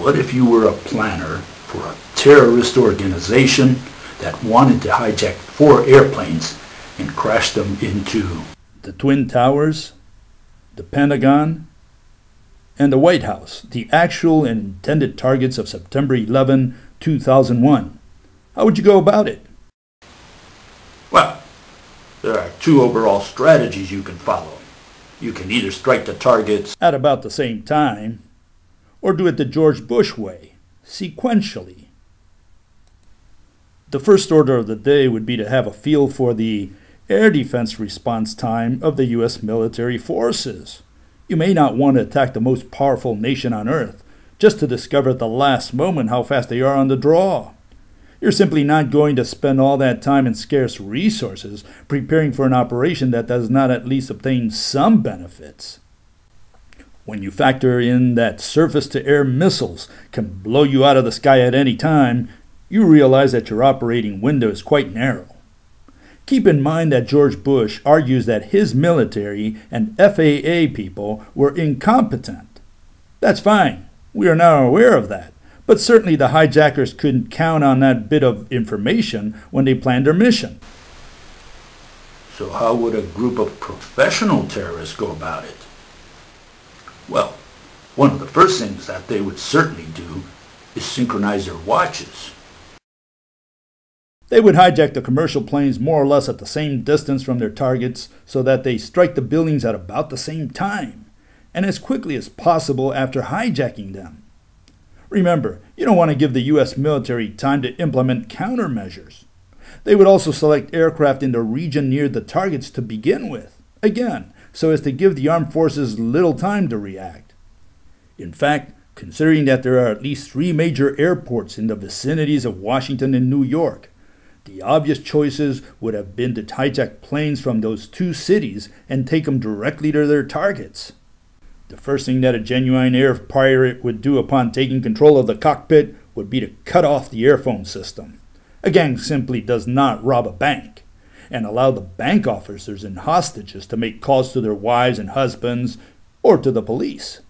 What if you were a planner for a terrorist organization that wanted to hijack 4 airplanes and crash them into the Twin Towers, the Pentagon, and the White House, the actual and intended targets of September 11, 2001? How would you go about it? Well, there are 2 overall strategies you can follow. You can either strike the targets at about the same time, or do it the George Bush way, sequentially. The first order of the day would be to have a feel for the air defense response time of the U.S. military forces. You may not want to attack the most powerful nation on earth just to discover at the last moment how fast they are on the draw. You're simply not going to spend all that time and scarce resources preparing for an operation that does not at least obtain some benefits. When you factor in that surface-to-air missiles can blow you out of the sky at any time, you realize that your operating window is quite narrow. Keep in mind that George Bush argues that his military and FAA people were incompetent. That's fine. We are now aware of that. But certainly the hijackers couldn't count on that bit of information when they planned their mission. So how would a group of professional terrorists go about it? Well, one of the first things that they would certainly do is synchronize their watches. They would hijack the commercial planes more or less at the same distance from their targets so that they strike the buildings at about the same time, and as quickly as possible after hijacking them. Remember, you don't want to give the U.S. military time to implement countermeasures. They would also select aircraft in the region near the targets to begin with, again, so as to give the armed forces little time to react. In fact, considering that there are at least 3 major airports in the vicinities of Washington and New York, the obvious choices would have been to hijack planes from those 2 cities and take them directly to their targets. The first thing that a genuine air pirate would do upon taking control of the cockpit would be to cut off the airphone system. A gang simply does not rob a bank and allow the bank officers and hostages to make calls to their wives and husbands or to the police.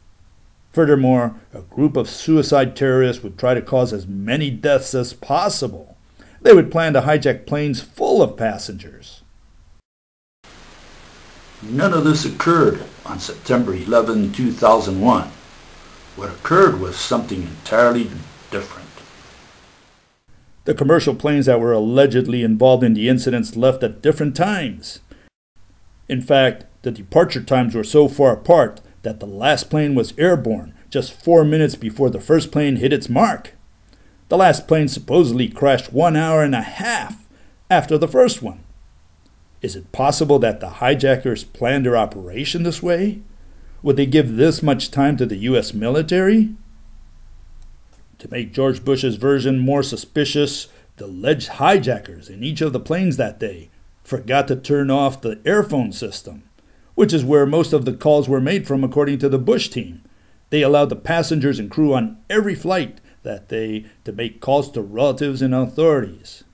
Furthermore, a group of suicide terrorists would try to cause as many deaths as possible. They would plan to hijack planes full of passengers. None of this occurred on September 11, 2001. What occurred was something entirely different. The commercial planes that were allegedly involved in the incidents left at different times. In fact, the departure times were so far apart that the last plane was airborne just 4 minutes before the first plane hit its mark. The last plane supposedly crashed 1 hour and a half after the first one. Is it possible that the hijackers planned their operation this way? Would they give this much time to the U.S. military? To make George Bush's version more suspicious, the alleged hijackers in each of the planes that day forgot to turn off the airphone system, which is where most of the calls were made from according to the Bush team. They allowed the passengers and crew on every flight that day to make calls to relatives and authorities.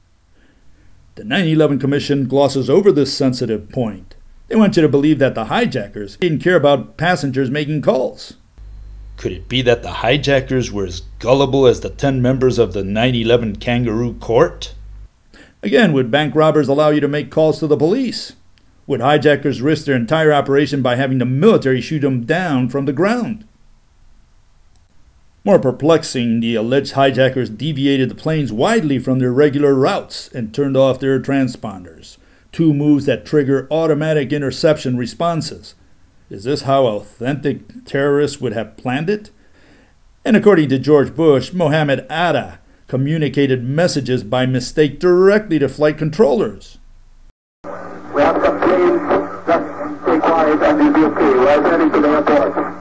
The 9/11 Commission glosses over this sensitive point. They want you to believe that the hijackers didn't care about passengers making calls. Could it be that the hijackers were as gullible as the 10 members of the 9/11 Kangaroo Court? Again, would bank robbers allow you to make calls to the police? Would hijackers risk their entire operation by having the military shoot them down from the ground? More perplexing, the alleged hijackers deviated the planes widely from their regular routes and turned off their transponders, 2 moves that trigger automatic interception responses. Is this how authentic terrorists would have planned it? And according to George Bush, Mohammed Atta communicated messages by mistake directly to flight controllers. We have some planes, just stay quiet and we'll be okay. We're heading to the airport.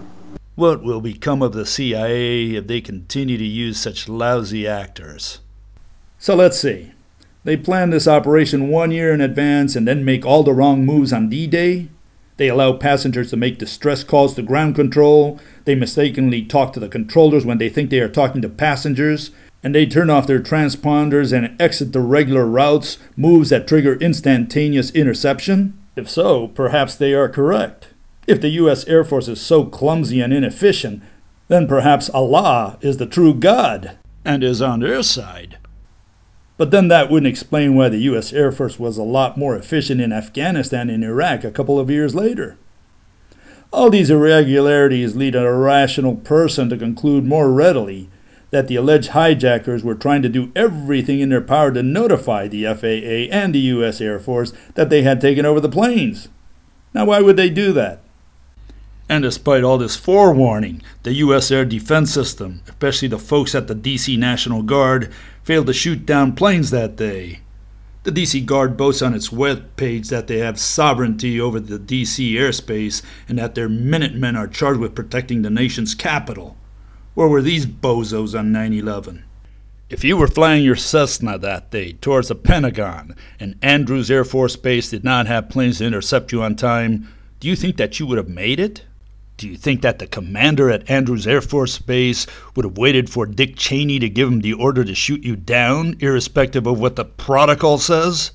What will become of the CIA if they continue to use such lousy actors? So let's see. They plan this operation 1 year in advance and then make all the wrong moves on D-Day. They allow passengers to make distress calls to ground control. They mistakenly talk to the controllers when they think they are talking to passengers. And they turn off their transponders and exit the regular routes, moves that trigger instantaneous interception. If so, perhaps they are correct. If the U.S. Air Force is so clumsy and inefficient, then perhaps Allah is the true God and is on their side. But then that wouldn't explain why the U.S. Air Force was a lot more efficient in Afghanistan and Iraq a couple of years later. All these irregularities lead a rational person to conclude more readily that the alleged hijackers were trying to do everything in their power to notify the FAA and the U.S. Air Force that they had taken over the planes. Now, why would they do that? And despite all this forewarning, the U.S. Air Defense System, especially the folks at the D.C. National Guard, failed to shoot down planes that day. The D.C. Guard boasts on its webpage that they have sovereignty over the D.C. airspace and that their Minutemen are charged with protecting the nation's capital. Where were these bozos on 9/11? If you were flying your Cessna that day towards the Pentagon and Andrews Air Force Base did not have planes to intercept you on time, do you think that you would have made it? Do you think that the commander at Andrews Air Force Base would have waited for Dick Cheney to give him the order to shoot you down, irrespective of what the protocol says?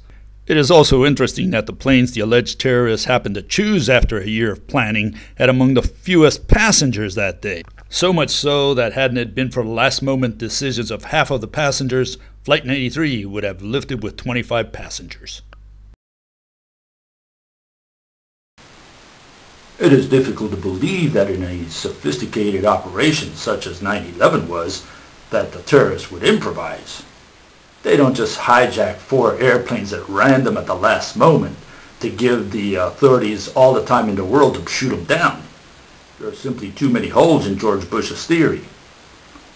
It is also interesting that the planes the alleged terrorists happened to choose after a year of planning had among the fewest passengers that day. So much so that hadn't it been for last-moment decisions of half of the passengers, Flight 93 would have lifted with 25 passengers. It is difficult to believe that in a sophisticated operation such as 9/11 was, that the terrorists would improvise. They don't just hijack 4 airplanes at random at the last moment to give the authorities all the time in the world to shoot them down. There are simply too many holes in George Bush's theory.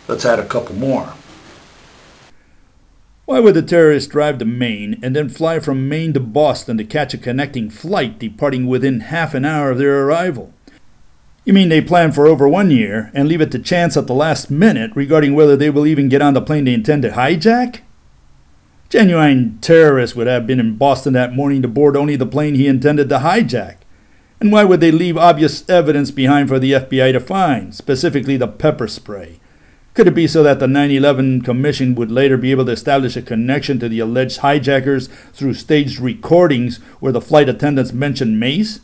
Let's add a couple more. Why would the terrorists drive to Maine and then fly from Maine to Boston to catch a connecting flight departing within half an hour of their arrival? You mean they plan for over 1 year and leave it to chance at the last minute regarding whether they will even get on the plane they intend to hijack? Genuine terrorists would have been in Boston that morning to board only the plane he intended to hijack. And why would they leave obvious evidence behind for the FBI to find, specifically the pepper spray? Could it be so that the 9/11 Commission would later be able to establish a connection to the alleged hijackers through staged recordings where the flight attendants mentioned mace?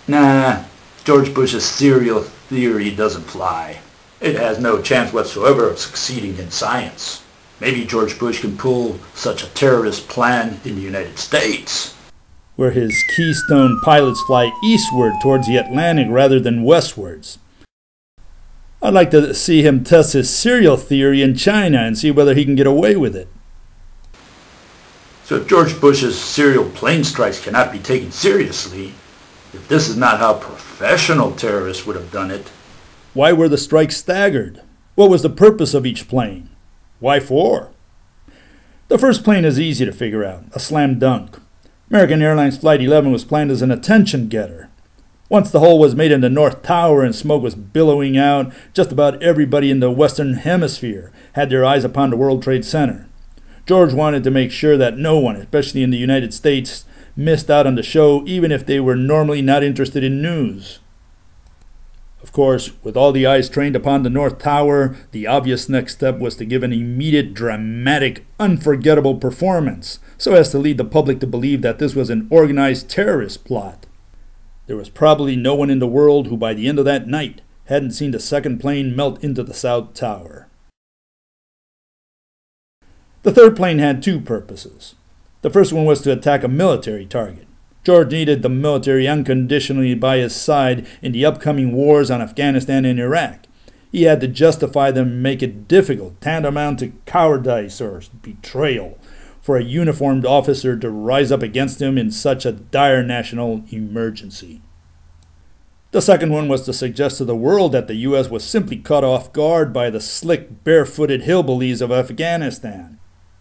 Nah, George Bush's serial theory doesn't fly. It has no chance whatsoever of succeeding in science. Maybe George Bush can pull such a terrorist plan in the United States, where his Keystone pilots fly eastward towards the Atlantic rather than westwards. I'd like to see him test his serial theory in China and see whether he can get away with it. So if George Bush's serial plane strikes cannot be taken seriously, if this is not how professional terrorists would have done it, why were the strikes staggered? What was the purpose of each plane? Why 4? The first plane is easy to figure out, a slam dunk. American Airlines Flight 11 was planned as an attention getter. Once the hole was made in the North Tower and smoke was billowing out, just about everybody in the Western Hemisphere had their eyes upon the World Trade Center. George wanted to make sure that no one, especially in the United States, missed out on the show even if they were normally not interested in news. Of course, with all the eyes trained upon the North Tower, the obvious next step was to give an immediate, dramatic, unforgettable performance, so as to lead the public to believe that this was an organized terrorist plot. There was probably no one in the world who by the end of that night hadn't seen the second plane melt into the South Tower. The third plane had 2 purposes. The first one was to attack a military target. George needed the military unconditionally by his side in the upcoming wars on Afghanistan and Iraq. He had to justify them and make it difficult, tantamount to cowardice or betrayal, for a uniformed officer to rise up against him in such a dire national emergency. The second one was to suggest to the world that the U.S. was simply caught off guard by the slick, barefooted hillbillies of Afghanistan.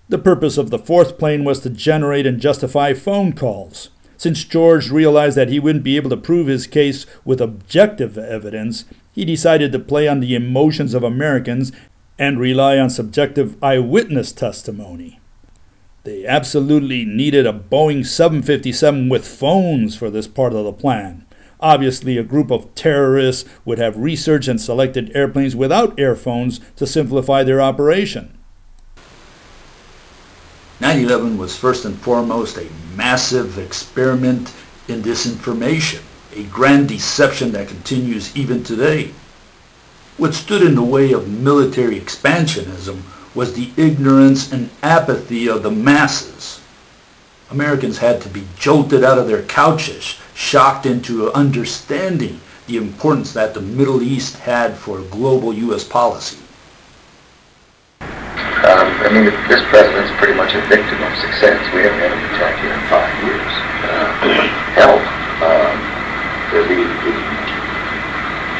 The purpose of the fourth plane was to generate and justify phone calls. Since George realized that he wouldn't be able to prove his case with objective evidence, he decided to play on the emotions of Americans and rely on subjective eyewitness testimony. They absolutely needed a Boeing 757 with phones for this part of the plan. Obviously, a group of terrorists would have researched and selected airplanes without airphones to simplify their operation. 9/11 was first and foremost a massive experiment in disinformation, a grand deception that continues even today. What stood in the way of military expansionism was the ignorance and apathy of the masses. Americans had to be jolted out of their couches, shocked into understanding the importance that the Middle East had for global U.S. policy. I mean, this president's pretty much a victim of success. We haven't had an attack here in 5 years. Hell, the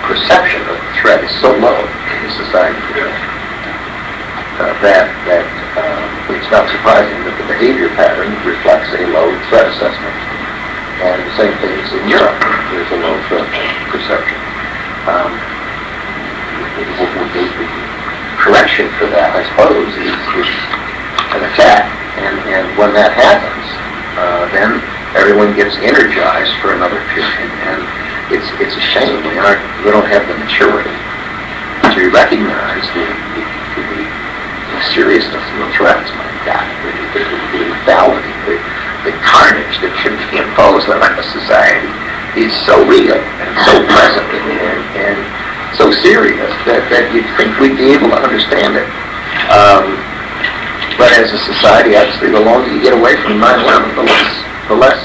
perception of the threat is so low in the society today that it's not surprising that the behavior pattern reflects a low threat assessment. And the same thing is in Europe. There's a low threat perception. The correction for that, I suppose, is an attack. And when that happens, then everyone gets energized for another period. And it's a shame we don't have the maturity to recognize the seriousness of the threats. My God, the lethality, the carnage that should be imposed on our society is so real and so present and so serious that you'd think we'd be able to understand it. But as a society, obviously, the longer you get away from 9/11, the less